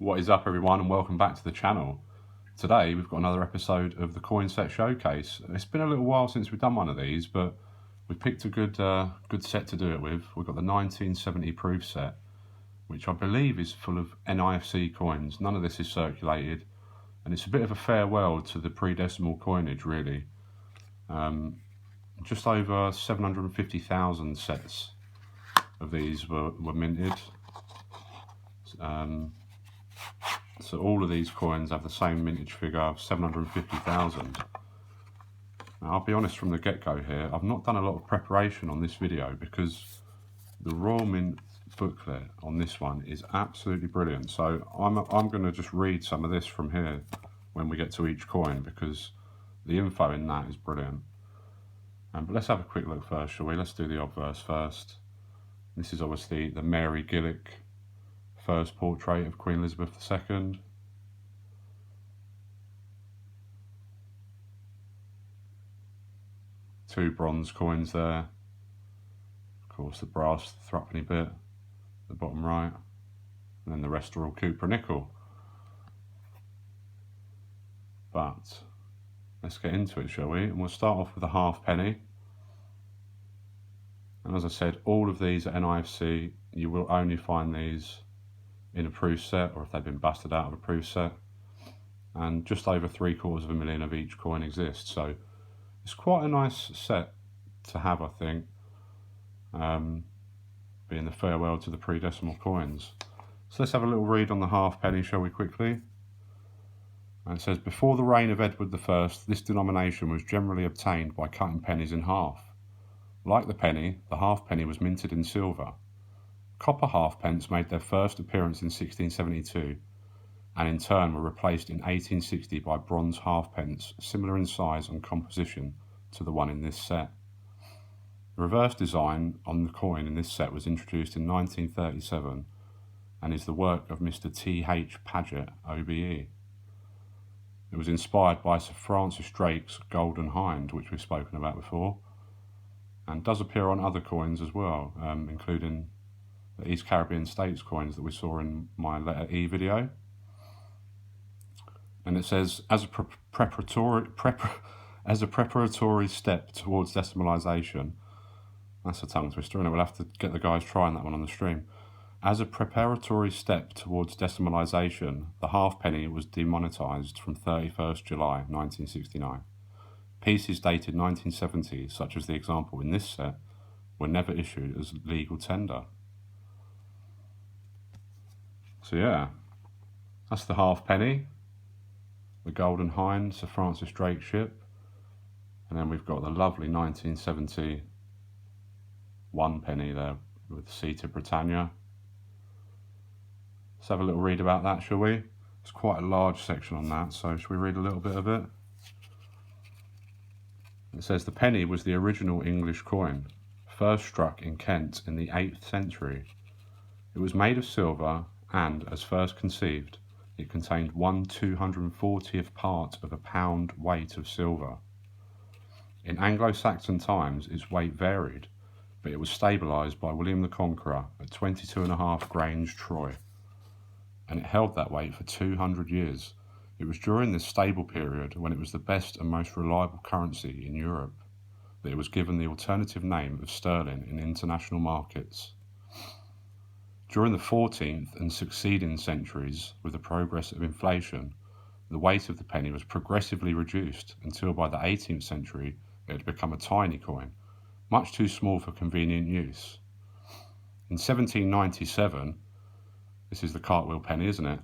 What is up, everyone, and welcome back to the channel. Today we've got another episode of the coin set showcase. It's been a little while since we've done one of these, but we've picked a good set to do it with. We've got the 1970 proof set, which I believe is full of NIFC coins. None of this is circulated, and it's a bit of a farewell to the pre-decimal coinage, really. Just over 750,000 sets of these were minted. So all of these coins have the same mintage figure of 750,000. Now, I'll be honest from the get-go here, I've not done a lot of preparation on this video because the Royal Mint booklet on this one is absolutely brilliant. So I'm going to just read some of this from here when we get to each coin, because the info in that is brilliant. But let's have a quick look first, shall we? Let's do the obverse first. This is obviously the Mary Gillick first portrait of Queen Elizabeth II. Two bronze coins there. Of course, the brass threepenny bit at the bottom right, and then the rest are all cupra nickel. But let's get into it, shall we? And we'll start off with a halfpenny. And as I said, all of these are NIFC. You will only find these in a proof set, or if they've been busted out of a proof set. And just over 750,000 of each coin exists. So it's quite a nice set to have, I think, being the farewell to the pre-decimal coins. So let's have a little read on the halfpenny, shall we, quickly? And it says, before the reign of Edward I, this denomination was generally obtained by cutting pennies in half. Like the penny, the halfpenny was minted in silver. Copper halfpence made their first appearance in 1672, and in turn were replaced in 1860 by bronze halfpence, similar in size and composition to the one in this set. The reverse design on the coin in this set was introduced in 1937 and is the work of Mr. T.H. Paget, OBE. It was inspired by Sir Francis Drake's Golden Hind, which we've spoken about before, and does appear on other coins as well, including the East Caribbean States coins that we saw in my letter E video. And it says, as a preparatory step towards decimalisation, that's a tongue twister, and we'll have to get the guys trying that one on the stream. As a preparatory step towards decimalisation, the halfpenny was demonetised from 31st July 1969. Pieces dated 1970, such as the example in this set, were never issued as legal tender. So yeah, that's the halfpenny, the Golden Hind, Sir Francis Drake ship, and then we've got the lovely 1970 one penny there with seated Britannia. Let's have a little read about that, shall we? It's quite a large section on that, so shall we read a little bit of it? It says, the penny was the original English coin, first struck in Kent in the 8th century. It was made of silver, and, as first conceived, it contained 1/240th part of a pound weight of silver. In Anglo-Saxon times, its weight varied, but it was stabilised by William the Conqueror at 22.5 grains troy, and it held that weight for 200 years. It was during this stable period, when it was the best and most reliable currency in Europe, that it was given the alternative name of sterling in international markets. During the 14th and succeeding centuries, with the progress of inflation, the weight of the penny was progressively reduced until by the 18th century it had become a tiny coin, much too small for convenient use. In 1797, this is the cartwheel penny, isn't it?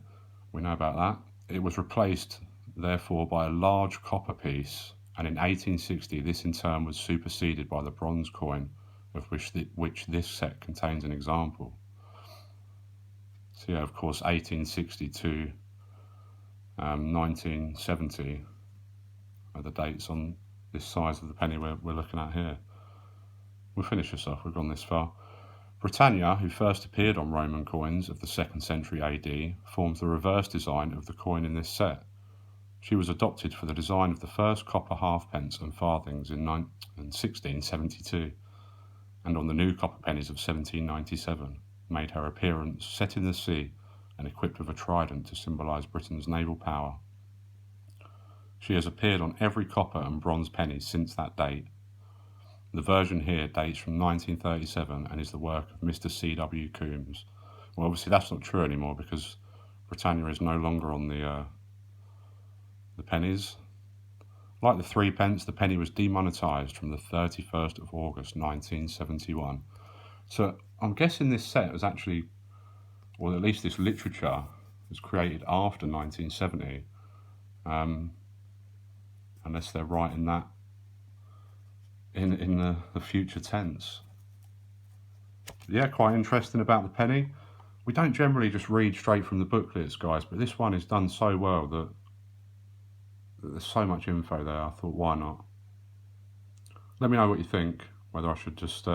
We know about that. It was replaced, therefore, by a large copper piece, and in 1860 this in turn was superseded by the bronze coin, of which this set contains an example. So yeah, of course, 1860 to 1970 are the dates on this size of the penny we're looking at here. We'll finish this off, we've gone this far. Britannia, who first appeared on Roman coins of the 2nd century AD, forms the reverse design of the coin in this set. She was adopted for the design of the first copper halfpence and farthings in 1672, and on the new copper pennies of 1797, made her appearance set in the sea and equipped with a trident to symbolise Britain's naval power. She has appeared on every copper and bronze penny since that date. The version here dates from 1937 and is the work of Mr. C.W. Coombs. Well, obviously that's not true anymore because Britannia is no longer on the pennies. Like the 3 pence, the penny was demonetised from the 31st of August 1971. So I'm guessing this set was actually, or at least this literature, was created after 1970, unless they're writing that in the future tense. Yeah, quite interesting about the penny. We don't generally just read straight from the booklets, guys, but this one is done so well that there's so much info there. I thought, why not? Let me know what you think, whether I should just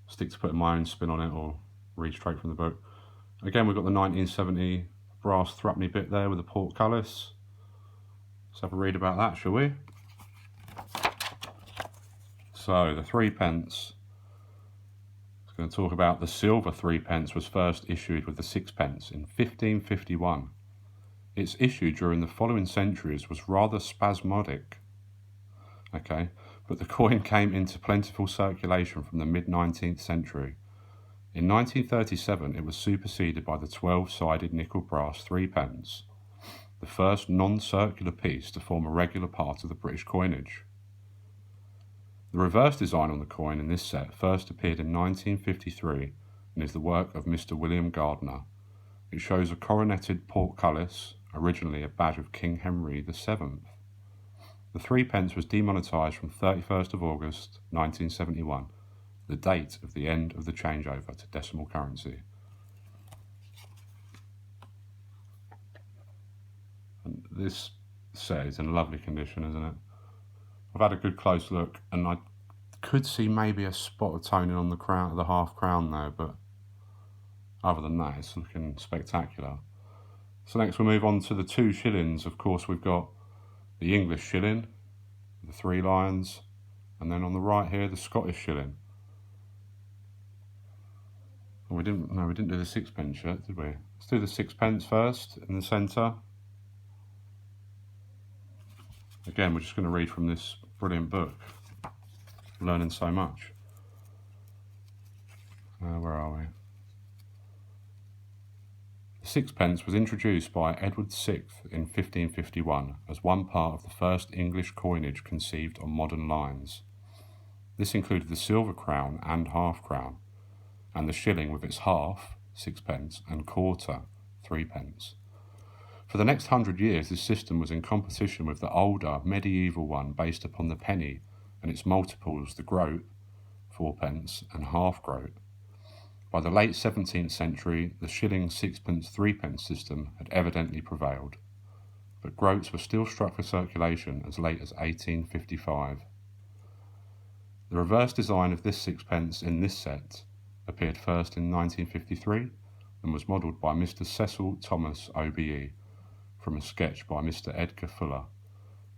stick to putting my own spin on it or read straight from the book. Again, we've got the 1970 brass threepenny bit there with the portcullis. Let's have a read about that, shall we? So, the 3 pence. I'm going to talk about the silver 3 pence was first issued with the 6 pence in 1551. Its issue during the following centuries was rather spasmodic. Okay, but the coin came into plentiful circulation from the mid-19th century. In 1937, it was superseded by the 12-sided nickel brass 3 pence, the first non-circular piece to form a regular part of the British coinage. The reverse design on the coin in this set first appeared in 1953 and is the work of Mr. William Gardner. It shows a coroneted portcullis, originally a badge of King Henry VII. The 3 pence was demonetised from 31st of August 1971, the date of the end of the changeover to decimal currency. And this set is in lovely condition, isn't it? I've had a good close look and I could see maybe a spot of toning on the crown, the half crown there, but other than that, it's looking spectacular. So next we'll move on to the 2 shillings. Of course, we've got the English shilling, the 3 lions, and then on the right here, the Scottish shilling. Oh, we didn't do the 6 pence yet, did we? Let's do the 6 pence first in the centre. Again, we're just going to read from this brilliant book. Learning so much. Where are we? The 6 pence was introduced by Edward VI in 1551 as one part of the first English coinage conceived on modern lines. This included the silver crown and half crown, and the shilling with its half, 6 pence, and quarter, 3 pence. For the next 100 years, this system was in competition with the older medieval one based upon the penny and its multiples, the groat, 4 pence, and half groat. By the late 17th century, the shilling, 6 pence, 3 pence system had evidently prevailed, but groats were still struck for circulation as late as 1855. The reverse design of this 6 pence in this set appeared first in 1953 and was modelled by Mr. Cecil Thomas OBE from a sketch by Mr. Edgar Fuller.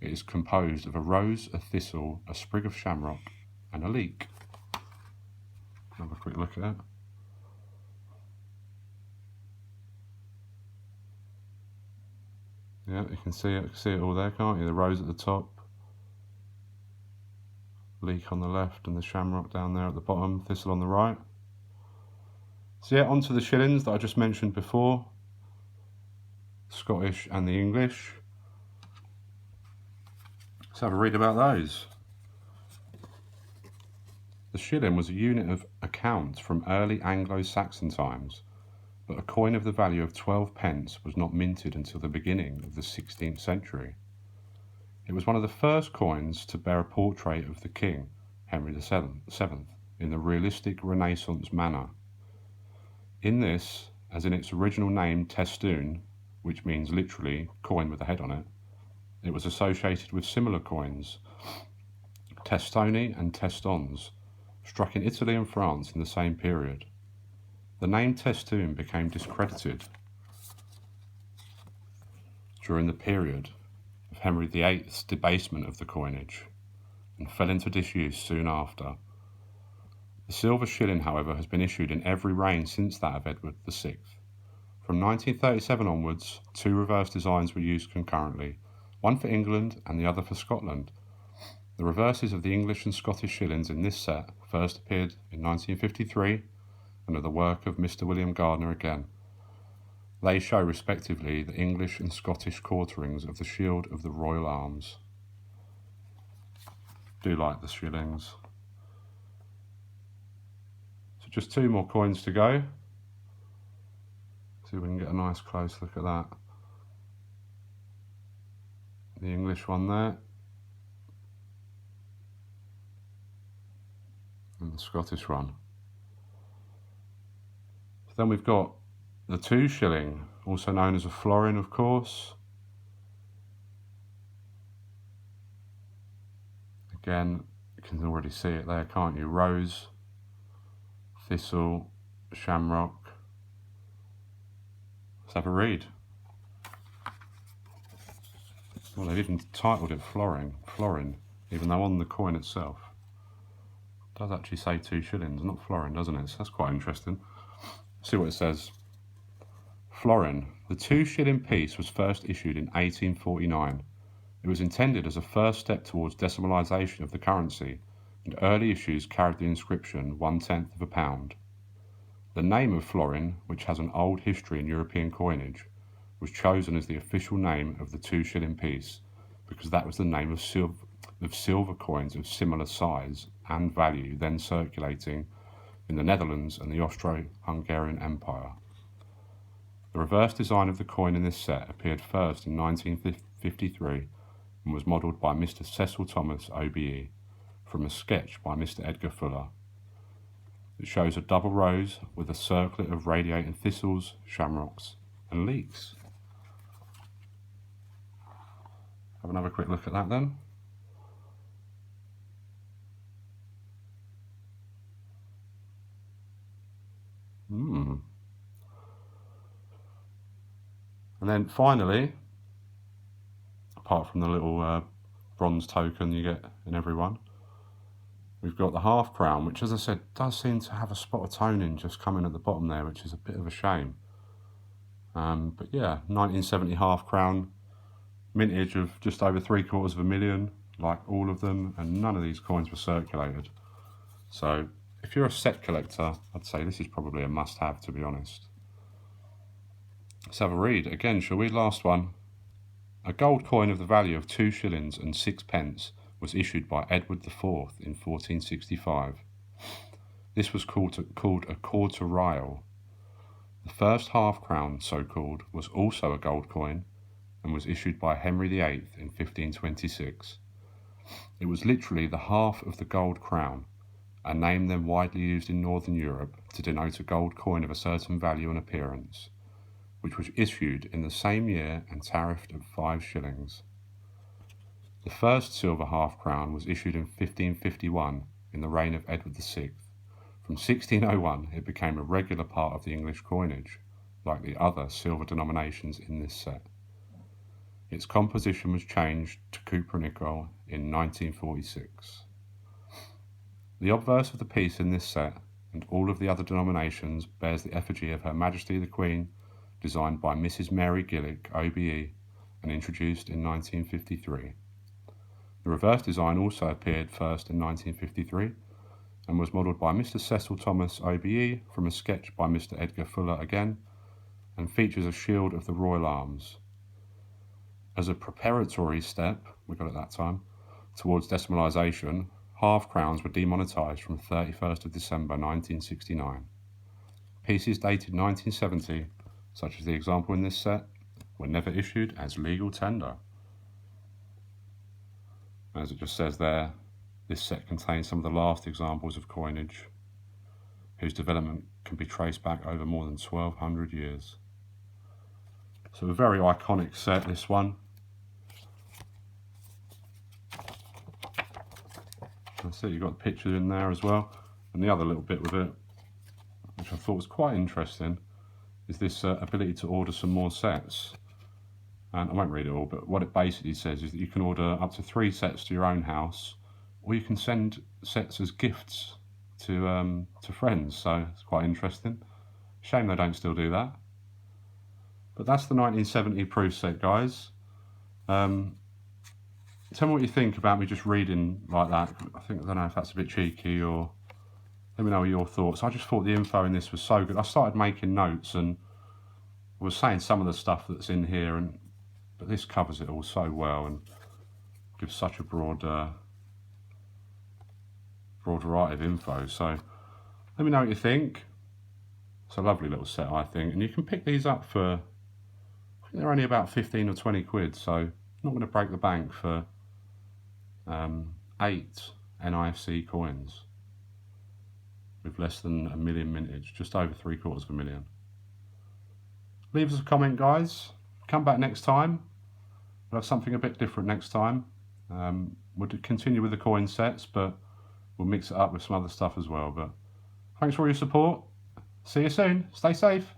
It is composed of a rose, a thistle, a sprig of shamrock, and a leek. Have a quick look at it. Yeah, you can see it all there, can't you? The rose at the top, leek on the left, and the shamrock down there at the bottom, thistle on the right. So yeah, onto the shillings that I just mentioned before, Scottish and the English. Let's have a read about those. The shilling was a unit of account from early Anglo-Saxon times, but a coin of the value of 12 pence was not minted until the beginning of the 16th century. It was one of the first coins to bear a portrait of the king, Henry VII, in the realistic Renaissance manner. In this, as in its original name testoon, which means literally coin with a head on it, it was associated with similar coins, testoni and testons, struck in Italy and France in the same period. The name testoon became discredited during the period of Henry VIII's debasement of the coinage and fell into disuse soon after. The silver shilling, however, has been issued in every reign since that of Edward VI, From 1937 onwards, two reverse designs were used concurrently, one for England and the other for Scotland. The reverses of the English and Scottish shillings in this set first appeared in 1953 and are the work of Mr. William Gardner again. They show respectively the English and Scottish quarterings of the shield of the Royal Arms. Do like the shillings. So just two more coins to go. See if we can get a nice close look at that. The English one there. And the Scottish one. So then we've got the 2 shilling, also known as a florin, of course. Again, you can already see it there, can't you? Rose, thistle, shamrock. Let's have a read. Well, they've even titled it florin, even though on the coin itself it does actually say 2 shillings, not florin, doesn't it? So that's quite interesting. Let's see what it says. Florin. The 2 shilling piece was first issued in 1849. It was intended as a first step towards decimalisation of the currency, and early issues carried the inscription 1/10 of a pound. The name of florin, which has an old history in European coinage, was chosen as the official name of the 2 shilling piece because that was the name of silver coins of similar size and value then circulating in the Netherlands and the Austro-Hungarian Empire. The reverse design of the coin in this set appeared first in 1953 and was modelled by Mr. Cecil Thomas OBE from a sketch by Mr. Edgar Fuller. It shows a double rose with a circlet of radiating thistles, shamrocks and leeks. Have another quick look at that then. And then finally, apart from the little bronze token you get in every one, we've got the half crown, which, as I said, does seem to have a spot of toning just coming at the bottom there, which is a bit of a shame. But yeah, 1970 half crown, mintage of just over 750,000, like all of them, and none of these coins were circulated. So if you're a set collector, I'd say this is probably a must-have, to be honest. Let's have a read. Again, shall we? Last one. A gold coin of the value of 2 shillings and 6 pence was issued by Edward IV in 1465. This was called a quarter real. The first half crown, so called, was also a gold coin and was issued by Henry VIII in 1526. It was literally the half of the gold crown, a name then widely used in Northern Europe to denote a gold coin of a certain value and appearance, which was issued in the same year and tariffed at 5 shillings. The first silver half crown was issued in 1551 in the reign of Edward VI. From 1601 it became a regular part of the English coinage, like the other silver denominations in this set. Its composition was changed to cupronickel in 1946. The obverse of the piece in this set, and all of the other denominations, bears the effigy of Her Majesty the Queen, designed by Mrs. Mary Gillick, OBE, and introduced in 1953. The reverse design also appeared first in 1953 and was modelled by Mr. Cecil Thomas OBE from a sketch by Mr. Edgar Fuller again, and features a shield of the Royal Arms. As a preparatory step, we got it that time, towards decimalisation, half crowns were demonetised from 31st of December 1969. Pieces dated 1970, such as the example in this set, were never issued as legal tender. As it just says there, this set contains some of the last examples of coinage, whose development can be traced back over more than 1,200 years. So a very iconic set, this one. I see you've got the pictures in there as well. And the other little bit with it, which I thought was quite interesting, is this ability to order some more sets. And I won't read it all, but what it basically says is that you can order up to 3 sets to your own house, or you can send sets as gifts to friends. So it's quite interesting. Shame they don't still do that. But that's the 1970 proof set, guys. Tell me what you think about me just reading like that. I don't know if that's a bit cheeky, or let me know your thoughts. I just thought the info in this was so good. I started making notes and was saying some of the stuff that's in here, but this covers it all so well and gives such a broad variety of info. So let me know what you think. It's a lovely little set, I think, and you can pick these up for, I think they're only about 15 or 20 quid, so not going to break the bank for 8 NIFC coins with less than a million mintage, just over 750,000. Leave us a comment, guys. Come back next time. We'll have something a bit different next time. We'll continue with the coin sets, but we'll mix it up with some other stuff as well. But thanks for all your support. See you soon. Stay safe.